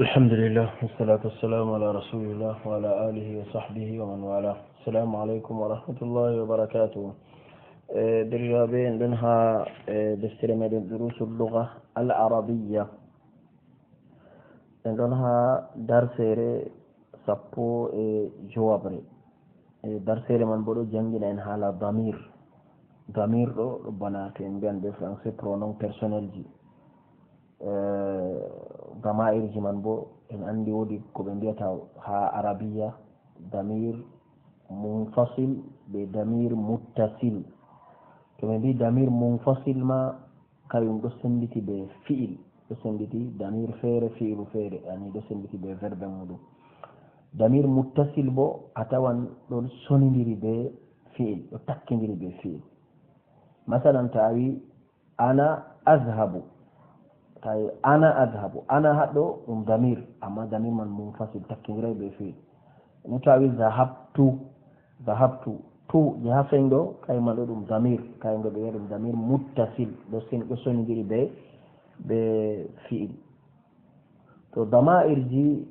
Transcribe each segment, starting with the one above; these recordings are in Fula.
الحمد لله والصلاة والسلام على رسول الله وعلى آله وصحبه ومن والاه. السلام عليكم ورحمة الله وبركاته. درجة لنها دفتر من دروس اللغة العربية لنها درسير سبو جوابري درسير من بدو جنجنا إن حالا ضمير ربنا تنبيان بفرنسي pronom personnel جي damairji man bo en andi wodi ko ɓe mbiyata ha arabiya damir munfasil be damir muttasil. to ɓe mbi damir munfasil ma kayum ɗo senditi be fi'il, ɗo senditi damir feere fi'ilu feere, ani ɗo senditi be verbe muɗum. damir muttasil bo a tawan ɗo sonidiri be fi'il, ɗo takkidiri be fi'il. masalan ta wi ana azhabu, tawi ana adhabu, ana haɗɗo ɗum damir, amma damir man munfasil takkidiray be fi'il. ni tawi zahabtu tu jahafen ɗo kayman ɗo ɗum damir, kayen ɗo ɓe wiya ɗum damir muttasil, ɗo sonidiri be fi'il. to dama'irji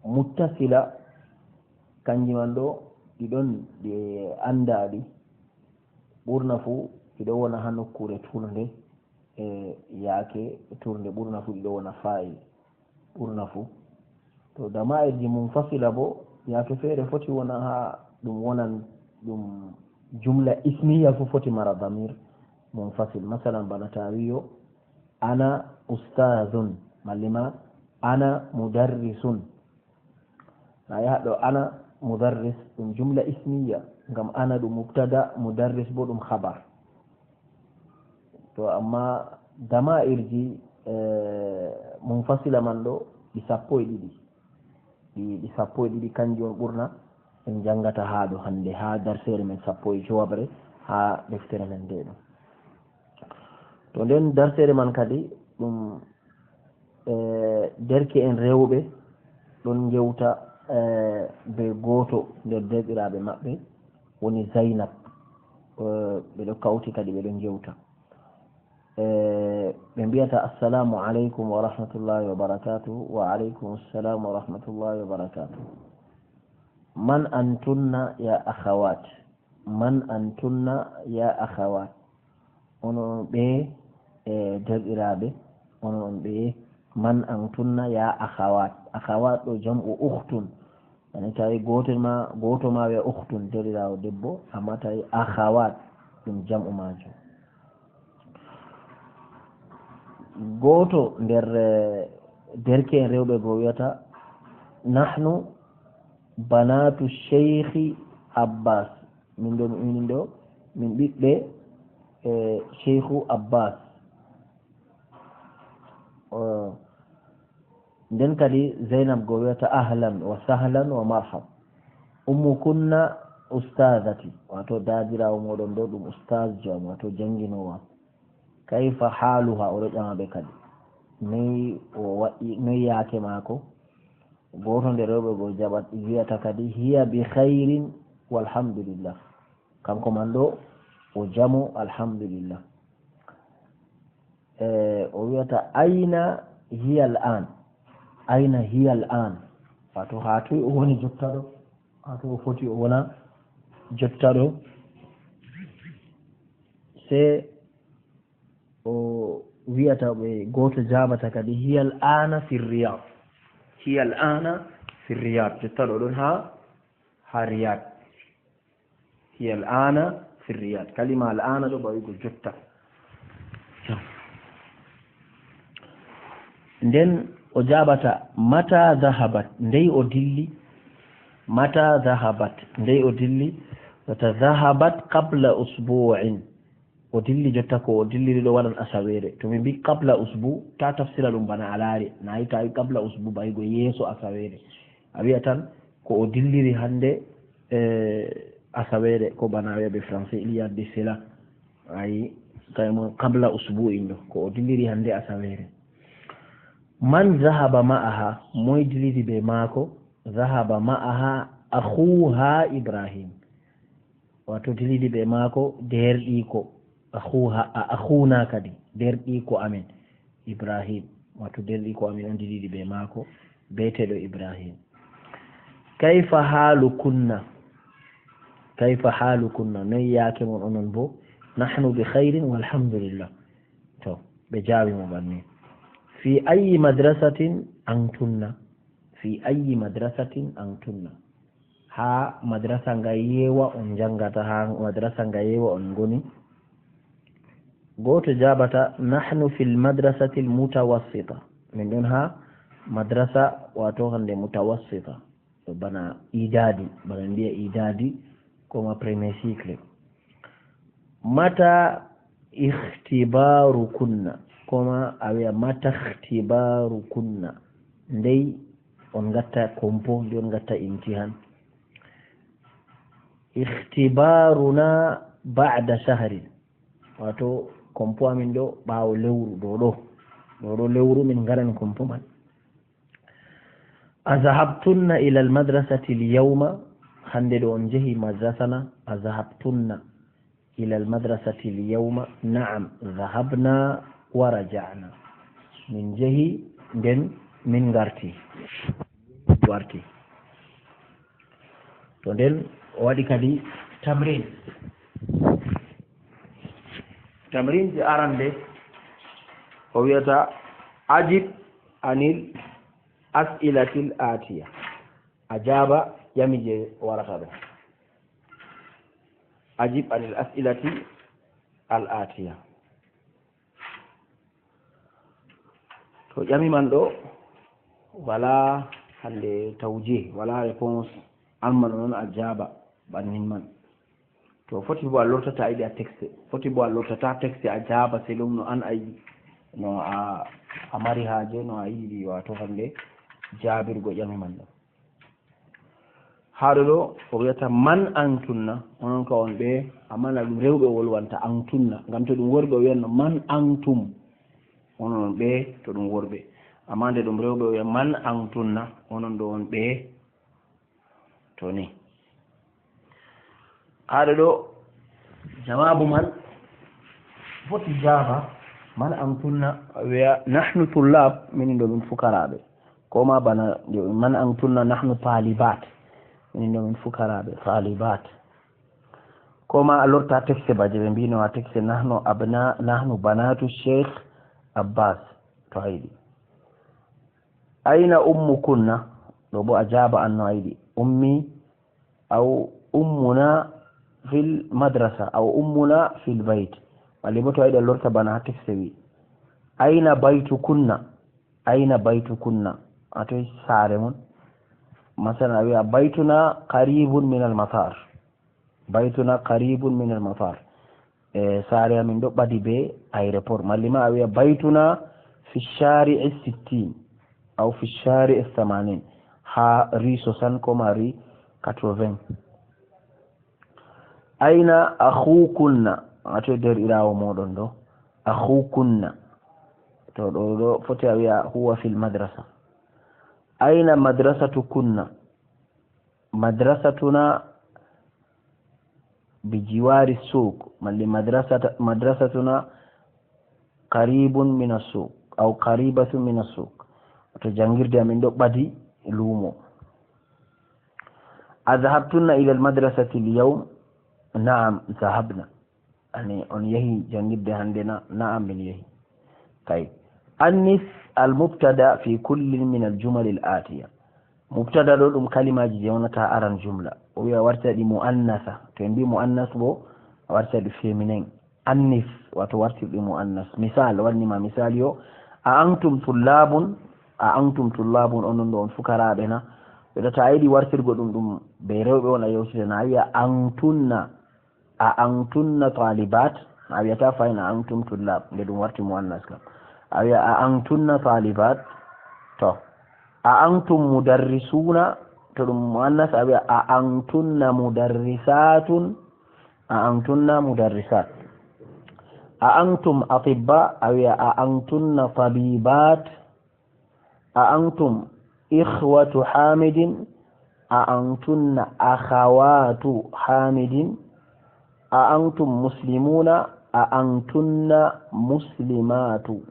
muttasila kanji man ɗo ɗiɗon ɗi andaɗi ɓurna fu ɗiɗo wona ha nokkure turde yaake turde, ɓurna fu ɗiɗo wona fa'il ɓurna fu. to dama'irji munfasila bo yaake feere foti wona ha ɗum wonan ɗum jumla ismiya fu foti mara damir munfasil. masalan bana tawiyo ana ustadun mallima ana mudarrisun, na yahaɗo ana mudarris ɗum jumla ismiya ngam ana ɗum mubtada, mudarris bo ɗum khabar. to amma dama'irji munfasila man ɗo ɗi sappo e ɗiɗi kanji on ɓurna en jangata ha ɗo hande ha darsere men sappo e jowabre ha deftere men nde ɗo. to nden darsere man kadi ɗum derke en rewɓe ɗon jewta be goto nder derɗiraɓe maɓɓe woni Zainab, ɓeɗo kawti kadi ɓeɗon jewta. ɓe mbiyata assalamu aleykum wa rahmatullahi wa barakatuh. wa aleykum assalam wa rahmatullahi wa barakatuh. man antunna ya akhawat, man antunna ya akhawat, onon ɓe derɗiraɓe, onon ɓe man antunna ya akhawat. akhawat ɗo jam'u ukhtun, ani tawi goto ma wiya ukhtun derɗirawo debbo, amma tawi akhawat ɗum jam'u majum. goto nder derke en rewɓe go wiyata nahnu banatu sheikhi abbas, min ɗo min ɓiɓɓe sheikhu abbas. nden kadi Zainab go wiyata ahlan wa sahlan wa marhab. ummu kunna ustadati, wato dadirawo moɗon ɗo ɗum ustaz jam, wato janginowa. kayfa haluha, oɗo ƴamaɓe kadi noyi yaake maako. goto nder rewɓe go jaɓat wiyata kadi hiya bi khairin walhamdulillah, kanko man ɗo o jamu alhamdulillah. o wiyata aina hiya al an, wato ha toy o woni jotta ɗo, ha to o foti o wona jotta ɗo. se o wiyata ɓe goto jabata kadi hiyal ana fi riyad, hiyal ana fi riyad, jotta ɗo ɗon ha riyad. hiyal ana fi riyad, kalima al ana ɗo bawigo jotta. nden o jabata mata dhahabat, ndey o dilli, mata dhahabat, ndey o dilli. wata dhahabat qabla usbu'in, o dilli jotta ko o dilliri ɗo waɗan asawere. to min mbi qabla usbu ta tafsira ɗum bana alare, nayi tawi qabla usbu bayigo yeeso asawere, a wiya tan ko o dilliri hande asawere, ko bana wiya ɓe français il y a de cela, ayi kaymo qabla usbu in ɗo ko o dilliri hande asawere. man dhahaba ma'aha, moy dilliri be maako. dhahaba ma'aha akhuha ibrahim, wato dilliri be maako derɗiko. akhuna kadi derɗiko amen Ibrahim, wato delɗi ko amin andiɗiɗi ɓe maako beeteɗo Ibrahim. Kayfa halukunna noyi yaake mon onon bo? Nahnu bi khairin walhamdulillah. To ɓe jaawi mo banni. Fi ayi madrasatin antunna ha madrasa nga yewa on jangata, ha madrasa nga yewa on ngoni. Goto jabata nahnu fil madrasati mutawassita, min ɗon ha madrasa wato hande mutawassita, bana idadi, bana mbiya idadi koma premier cycle. Mata ikhtibarukunna, koma a wiya mata ikhtibarukunna, ndey on gatta kompo, ndi on gatta imtihan. Ikhtibaruna ba'da shahrin, wato kompo amin ɗo ɓaawo lewru, ɗo lewru min ngaran kompo man. Azahabtunna ila almadrasati alyawma, hande ɗo on jehi madrasana. Azahabtunna ila almadrasati alyawma, na'am zahabna wa raja'na, min jehi nden min warti. To nden o waɗi kadi tamrin je arande o wiyata ajib anil as'ilatil atiya. Ajaba yami je warata ɗo, ajib anil as'ilati al atiya. To ƴami man ɗo wala hande tawjih, wala réponse, an man noon a jaaba bannin man. To foti bo a lortata a yiɗi a texte, foti bo a lortata texte a jaaba selum no an a yiɗi, no a mari haaje, no a yiɗi wato hande jaabirgo ƴami man ɗo. haɗo ɗo o wiyata man antunna, onon ka on ɓe, amma na ɗum rewɓe wolwanta antunna, ngam to ɗum worɓe o wiyanno man antum, onon ɓe to ɗum worɓe. Amma nde ɗum rewɓe o wiya man antunna, onon ɗo on ɓe to ni. haɗo ɗo jawabu man foti jaaba man antunna, wiya nahnu tullab, min ɗo min fukaraɓe, ko ma bana man antunna nahnu talibat, min ɗo min fukaraɓe talibat. ko ma a lorta texte baje ɓe mbino ha texte nahnu banatu cheikh Abbas to a yiɗi. Aina ummukunna, ɗo bo a jaaba anno a yiɗi ummi aw ummuna fil madrasa aw ummuna fil bayt, wali bo to a yiɗi a lorta bana ha texte wi aina baytukunna, atoy saare mon. Masalan a wiya baytuna qaribun min al matar, saare amin ɗo ɓadi be aéroport. Mallima a wiya baytuna fi shari'i 60 aw fi shari'i 80, ha ri 60 koma ri 80. Aina akhukunna, atoy derɗirawo moɗon ɗo akhukunna, to ɗo foti a wiya huwa fil madrasa. Aina madrasatukunna, madrasatuna bijiwari suq, malli madrasatuna qaribun min as-suq aw qaribatun min as-suq, to jangirde amin ɗo ɓadi lumo. Adhabtunna ila al-madrasati al-yawm, na'am zahabna, ani on yahi jangirde hande na? Na'am min yahi. Kay annis al-mubtada fi kullin min al-jumal al-atiya, mubtada ɗo ɗum kalimaji je wonata aran jumla, o wiya warta ɗi muannasa. To en mbi muannas bo a warta ɗi féminin. Annis wato wartirɗi muannas. Misal wannima misali yo, a antum tullabun, onon ɗo on fukaraɓe na. ɓeɗo ta a yiɗi wartirgo ɗum be rewɓe on a yewtitana, a wiya antunna talibat, a wiyata fayin a antum tullab, nde ɗum warti muannas kam. a wiya a antunna talibat. To a antum mudarrisuna, to ɗum muannas a wiya a antunna mudarrisatun, a antum atibba, a wiya a antunna tabibat. A antum ikhwatu hamidin, a antunna akhawatu hamidin. A antum muslimuna, a antunna muslimatun.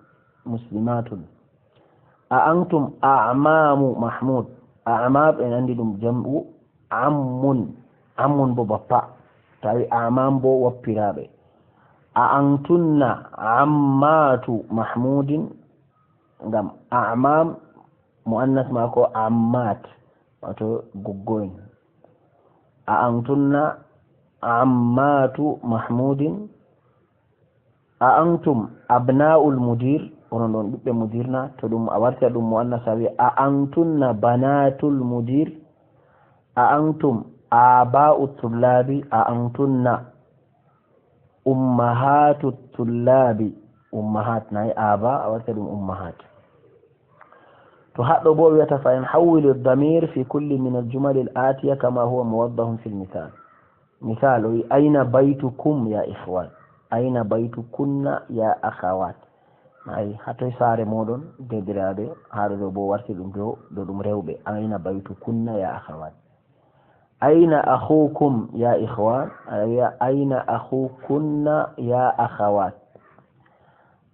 أأنتم أعمام محمود أعمام إن عندهم جمع عم بو بابا تاي أعمام بو وبرابي أأنتن عمات محمود ngam أعمام مؤنث ماكو عمات wato guggoyin أأنتن عمات محمود أأنتم أبناء المدير onon ɓiɓɓe mudirna to ɗum a warta ɗum muannasa wi a antunna banatul mudir a antum aba'u tullabi a antunna ummahatu tullabi ummahat nayi aba a warta ɗum ummahat to haɗɗo bo wiyata fa in hawwilu damir fi kulli min aljumali al-atiya kama huwa muwaddahun fi lmithal misal o wi ayna baytukum ya ikhwan ayna baytukunna ya akhawat ay hatoy saare moɗon dediraɓe haɗo ɗo bo warti ɗum do ɗum rewɓe ayna baytu kunna ya akhawat ayna akhukum ya ikhwan aya ayna akhukunna ya akhawat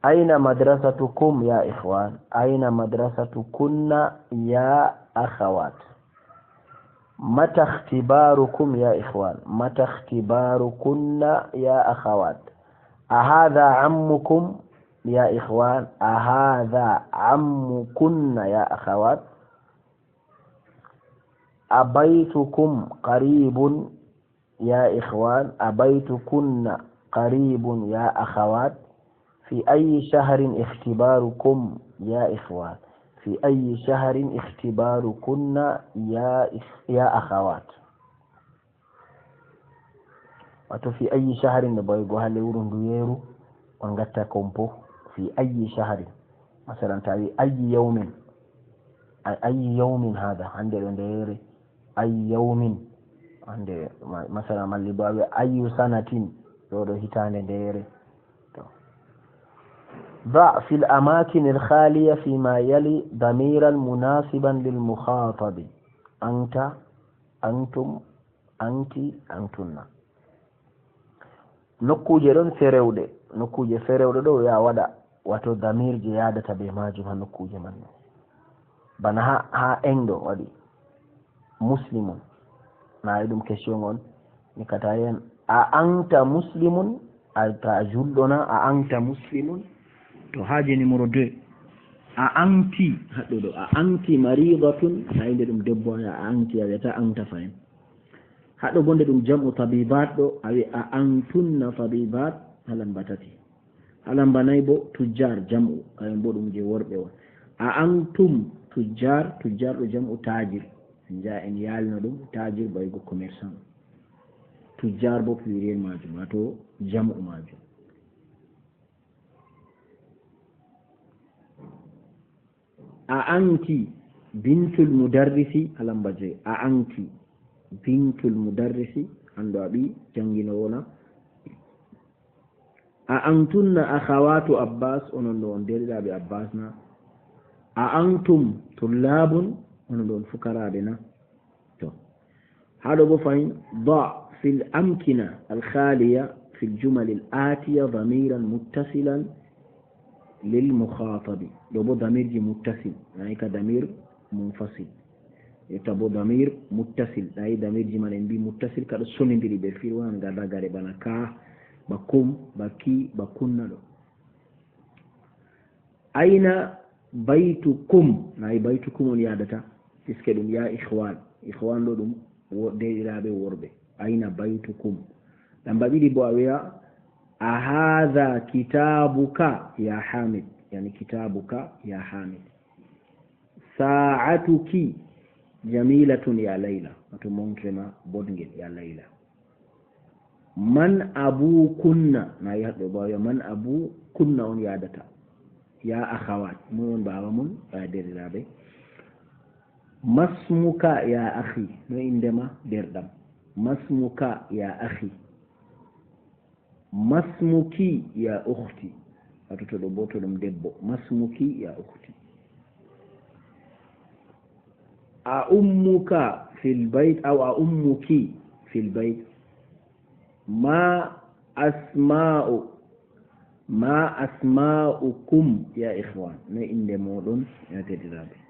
ayna madrasatukum ya ikhwan ayna madrasatukunna ya akhawat mata ikhtibarukum ya ikhwan mata ikhtibarukunna ya akhawat ahadha ammukum يا إخوان أهذا عمكن يا أخوات أبيتكم قريب يا إخوان أبيتكن قريب يا أخوات في أي شهر اختباركم يا إخوان في أي شهر اختباركن يا أخوات وفي أي شهر نبغى هل يورون دويرو ونغتا كومبو في أي شهر مثلا تعالي أي يوم هذا عندي أي يوم عندي مثلا مالي باوي أي سنة يورو هتان ديري ضع في الأماكن الخالية فيما يلي ضميرا مناسبا للمخاطب أنت أنتم أنت أنتن nokkuje ɗon ferewɗe nokkuje ferewɗe ɗo ya waɗa wato damir je yadata be majum ha nokkuje man bana ha enɗo waɗi muslimun nayi ɗum question on mi kata yen a anta muslimun ta julɗona a anta muslimun to haje numéro 2 a anti haɗɗo ɗo a anti maridatun nayinde ɗum debbo a anti a wiyata anta fayin haɗo bonde ɗum jam'u tabibat ɗo a wi a antunna tabibat halamba tati halamba nayi bo tujjar jam'u kayen bo ɗum je worɓe on a antum tujjar ɗo jam'u tajir ja en yalno ɗum tajir baygo commerçant tujjar bo pluriel majum wato jam'u majum a anti bintul mudarrisi halamba je a anti bintul mudarrisi ando abi jangino wona a antunna akhawatu abbas onon do on deridaɓe abbas na a antum tullabun onon ɗon fukaraɓe na to haɗo bo fayin da fi l amkina alkhaliya fi ljumal l atiya damiran muttasilan lilmukhatabi ɗo bo damirji muttasil nayi ka damir munfasil yetabo damir muttasil ɗayi damirji man en mbi muttasil kaɗo sonidiri ɓe fir wonan garda gare bana ka ba kum ba ki ba kunna ɗo ayna baytukum nayi baytukum on yadata puisque ɗum ya ihwan ɗo ɗum deɗiraɓe worɓe ayna baytukum lamba ɗiɗi bo a wiya a hadha kitabuka ya hamid yani kitabuka ya hamid sa'atuki jamilatun ya layla wato montre ma bodgel ya layla man abu kunna na yaɗɗo bawa man abu kunna on yadata ya akhawat mun on baba mun ya deriraɓe masmuka ya akhi no indema derɗam masmuka ya akhi masmuki ya ukhti wato to ɗo bo to ɗum debbo masmuki ya ukhti a ummuka fil bayt aw a ummuki fil bayt ma asma'u ما أسماؤكم يا إخوان ما إن مودون يا تدرابي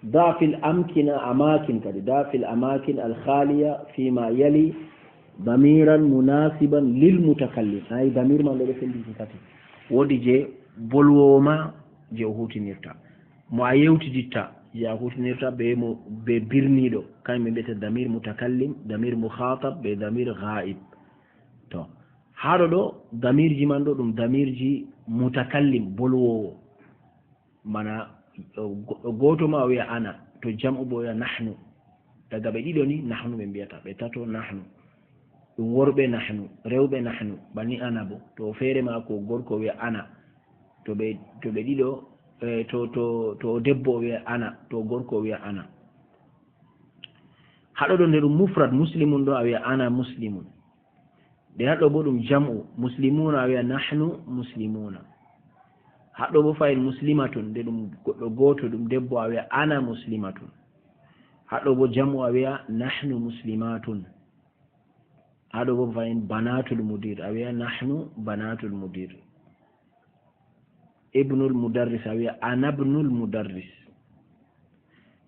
ضع في الأمكنة أماكن كده ضع في الأماكن الخالية فيما يلي ضميرا مناسبا للمتكلم أي ضمير ما لو في الكتاب ودي جي بولوما جي هوتي نيرتا ما يوتي جيتا يا هوتي نيرتا ببرنيدو كان من بيت ضمير متكلم ضمير مخاطب بضمير غائب تو هذا دو ضمير جي ماندو دوم ضمير جي متكلم بولو مانا goto ma wiya ana to jam'u bo ya nahnu daga be dido ni nahnu be biyata be tato nahnu dum worbe nahnu rewbe nahnu bani ana bo to fere ma ko gorko wiya ana to be dido to debbo wiya ana to gorko wiya ana hado do nder mufrad muslimun do wiya ana muslimun de hado bo dum jam'u muslimuna wiya nahnu muslimuna haɗo bo fayin muslimatun nde ɗum goɗɗo gooto ɗum debbo a wiya ana muslimatun haɗo bo jamu a wiya nahnu muslimatun haɗo bo fayin banatul mudir a wiya nahnu banatul mudir ibnul mudarris a wiya ana ibnul mudarris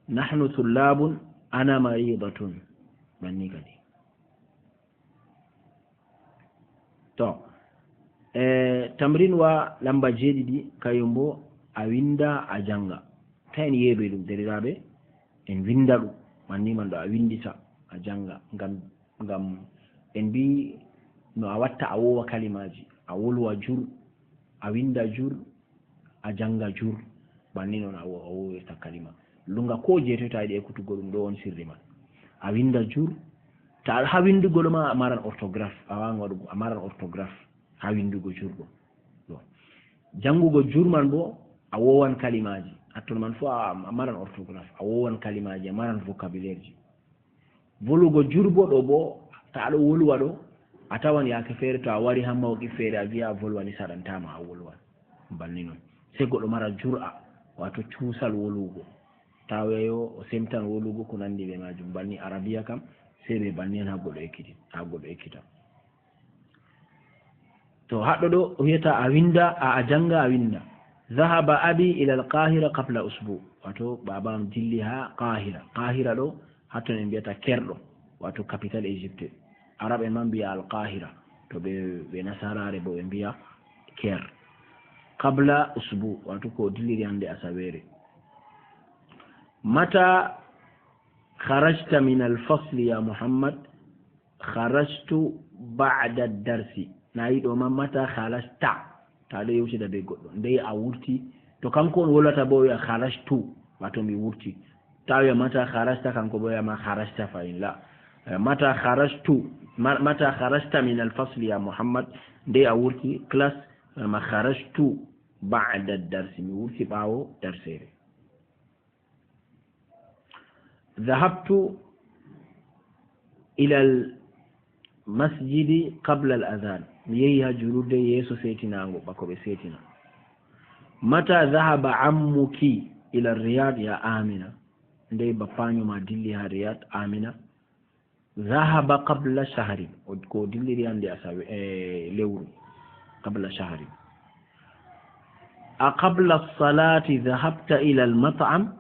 nahnu tullabun ana maridatun banni kadi to tamrin wa lamba jeɗiɗi kayum bo a winda a janga ta en yeeɓe ɗum deriraɓe en winda ɗum manniman ɗo a windita a janga ngam en mbi no a watta a wowa kalimaji a wolwa jur a winda jur a janga jur banni noon a wowirta kalima lunga ko jeetoy ta yiɗi ekkutugo ɗum ɗo on sirri man a winda jur ta ha windugol ma a maran orthographe a wawan waɗugo a maran orthographe ha windugo jurgo ɗo jangugo jurman bo a wowan kalimaji hatton man fo a maran orthographe a wowan kalimaji a maran vocabulaire ji volugo jurbo ɗo bo ta aɗo wolwa ɗo a tawan yake feere to a wari ha mawqi feere a wiya a volwani saɗantama a wolwan banni noon sai goɗɗo mara jur'a wato cuusal wolugo taweyo o semtan wolugo ko nandi ɓe majum banni arabiya kam sai ɓe banni hen ha goɗɗo ekkita to haɗɗo ɗo wiyata a winda a janga a winda dhahaba abi ila alqahira qabla usbu wato babam dilli ha qahira ɗo hatton en mbiyata kerɗo wato capital égypte arabe en man mbiya alqahira to ɓe nasarare bo ɓe mbiya ker qabla usbu wato ko dilliri hande asawere mata kharajta min alfasli ya muhammad kharajtu ba'da ad-darsi nayi ɗo man mata kharajta taɗo yewtida be goɗɗo ndey a wurti to kanko on wolwata bo wiya kharajtu wato mi wurti ta wiya mata kharajta kanko bo wiyama kharajta fayin la mata kharajta min alfasli ya muhammad ndey a wurti classe ma kharajtu ba'da ad-darsi mi wurti ɓawo darsere ذهبت إلى المسجد قبل الأذان ييها جرود يسو سيتنا بكو بسيتنا متى ذهب عمك إلى الرياض يا آمنة ndey bappaño ma dilli ha riyad amina ذهب قبل شهر ko dilliri hande asawe lewru قبل شهر أقبل الصلاة ذهبت إلى المطعم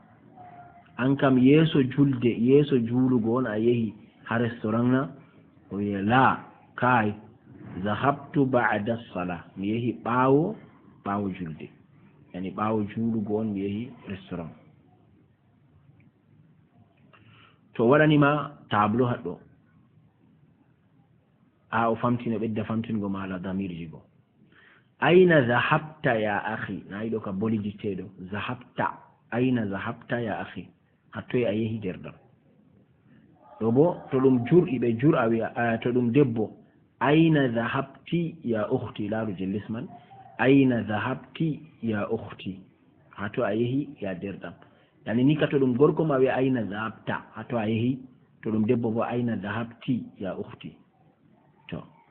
an kam yeso julugo on a yehi ha restaurant na o wiya la kai zahabtu ba'da as-sala mi yehi ɓawo julde yani ɓawo julugo on mi yehi restaurant to waɗanima tableau haɗɗo a o famtino ɓedda famtingo ma ala damirji go aina zahabta ya akhi na yiɗo ka boli jitteɗo zahabta aina zahabta ya akhi hattoy a yehi derdam ɗo bo to ɗum jurɗi ɓe jur a wiya to ɗum debbo aina dhahabti ya ukhti laaru jellisman aina dhahabti ya ukhti hato a yehi ya derdam yani ni ka to ɗum gorko ma wiya aina dhahabta hato a yehi to ɗum debbo bo aina dhahabti ya ukhti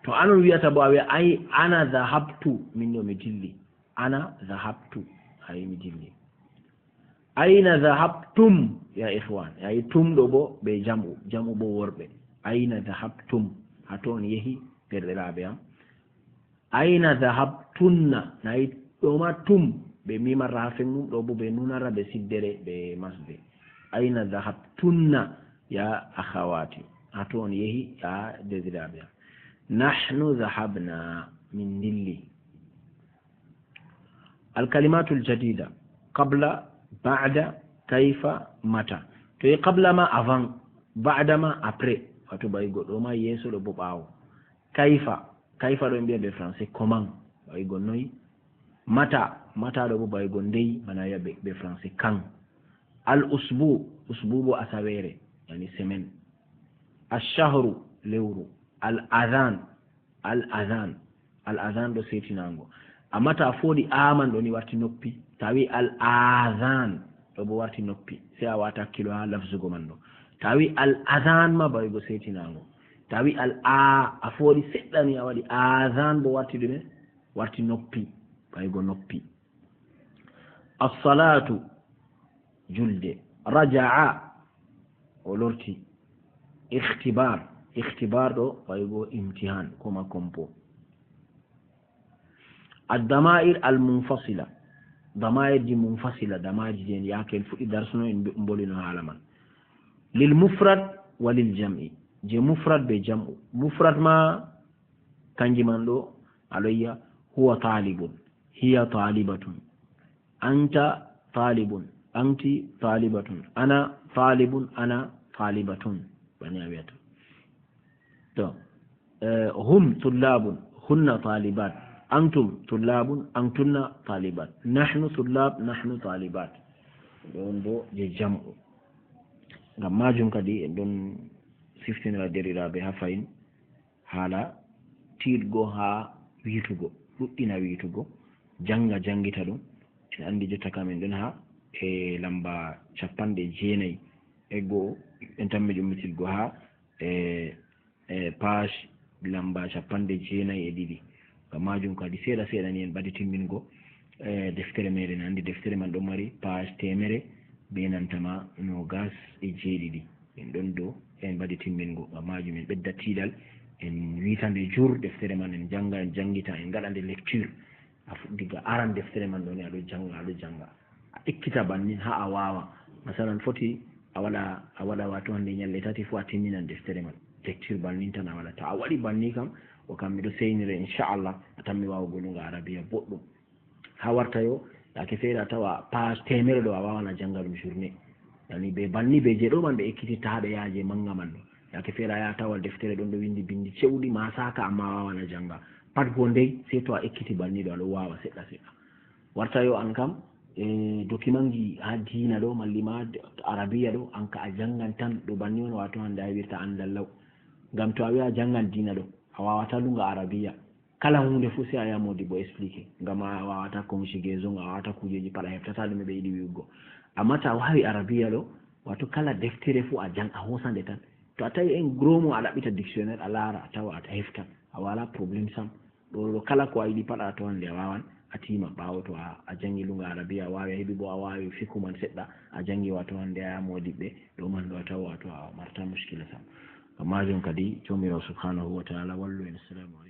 to anon wiyata bo a wiya ana dhahabtu min ɗo mi dilli ana dhahabtu ayi mi dilli aina dhahabtum ya ikhwan yayi tum ɗo bo ɓe jamu bo worɓe aina dhahabtum hato on yehi derɗiraɓe am aina dhahabtunna nayi ɗoma tum ɓe mima rafen mum ɗo bo ɓe nunara ɓe siddere ɓe masde aina dhahabtunna ya akhawati hato on yehi ya desiraɓe nahnu dhahabna min dilli الكلمات الجديدة قبل بعد كيف متى تو قبل ما avant بعد ما après wato bay goɗɗo ma yeso ɗo bo ɓawo kayfa ɗo mbiya ɓe français comment bay go noyi mata ɗo bo bay go ndey mana ya ɓe français kan al usbu bo asawere yani semaine ash-shahru lewru al adhan ɗo setinango amma ta foodi aman ɗo ni warti noppi tawi al adhan ɗo bo warti noppi sai a wata hakkilo ha lafzugo man ɗo tawi al adhan ma baygo setinango tawi al a foodi seɗɗa ni a waɗi adhan bo warti ɗume warti noppi baygo noppi as-salatu julde raja'a o lorti ikhtibar ɗo baygo imtihan koma kompo الضمائر المنفصلة ضمائر دي منفصلة ضمائر دي ياكل فوق درسنا نبولنا عالما للمفرد وللجمع جي مفرد بجمع مفرد ما كان جماندو عليا هو طالب هي طالبة أنت طالب أنت طالبة أنا طالب أنا طالبة بني أبيات هم طلاب هن طالبات أنتم طلاب أنتن طالبات نحن طلاب نحن طالبات دو جمع غما جون كدي دون سيفتين لا ديريرا به فاين حالا تيدغو ها ويتوغو دودina witugo jangita dum en andi jotta kamen don ha e lamba 59 e go en tammi dum mitilgo ha page lamba 59 e didi majum kadi seeɗa ni en ɓadi timmingo deftere meɗen andi deftere man ɗo mari page temere be nantama nogas e jeeɗiɗi en ɗon do en ɓadi timmingo majum en ɓedda tiiɗal en witande jour deftere man en jangita en gaɗande lecture diga aran deftere man ɗo ni aɗo janga a ekkita bannin ha a wawa masalan foti a waɗa wato hande ñalle tati fo a timminan deftere man lecture bannin tan a waɗa ta a waɗi banni kam o kam miɗo seynire inchallah a tan mi wawa gonunga arabiya boɗɗum ha warta yo yake feere a tawa page temere ɗo a wawan a janga ɗum journée yani ɓe banni ɓe je ɗo man ɓe ekkititta haɗo yaaje manga man ɗo yake feere a yaha tawa deftere ɗon ɗo windi bindi cewɗi ma saka amma a wawan a janga pat bo ndey sei to a ekkiti banni ɗo aɗo wawa seɗɗa warta yo an kam document ji ha diina ɗo malli ma arabiya ɗo an ka a jangan tan ɗo banni on wato hande a wirta andal law ngam to a wiya a jangan diina ɗo a wawata lunga arabiya kala hunde fu sai a yaha modi bo expliqué ngam a wawata conjugaison a wawata kujeji pat a heftata ɗume ɓe yiɗi wiwugo amma ta a wawi arabiya ɗo wato kala deftere fu a hosande tan to a tawi en gros mo a ɗaɓɓita dictionnaire a laara a tawa a heftan a wala probléme sam ɗo kala ko a yiɗi pat a tawan nde a wawan a tima ɓawo to a jangi lunga arabiya a wawi a heeɓi bo a wawi fiku man seɗɗa a jangi wato hande a modiɓɓe ɗo man ɗo a tawa wato a marta muskila sam majum kadi jomirawo subhanahu wa ta'ala wallu en assalamu aleykum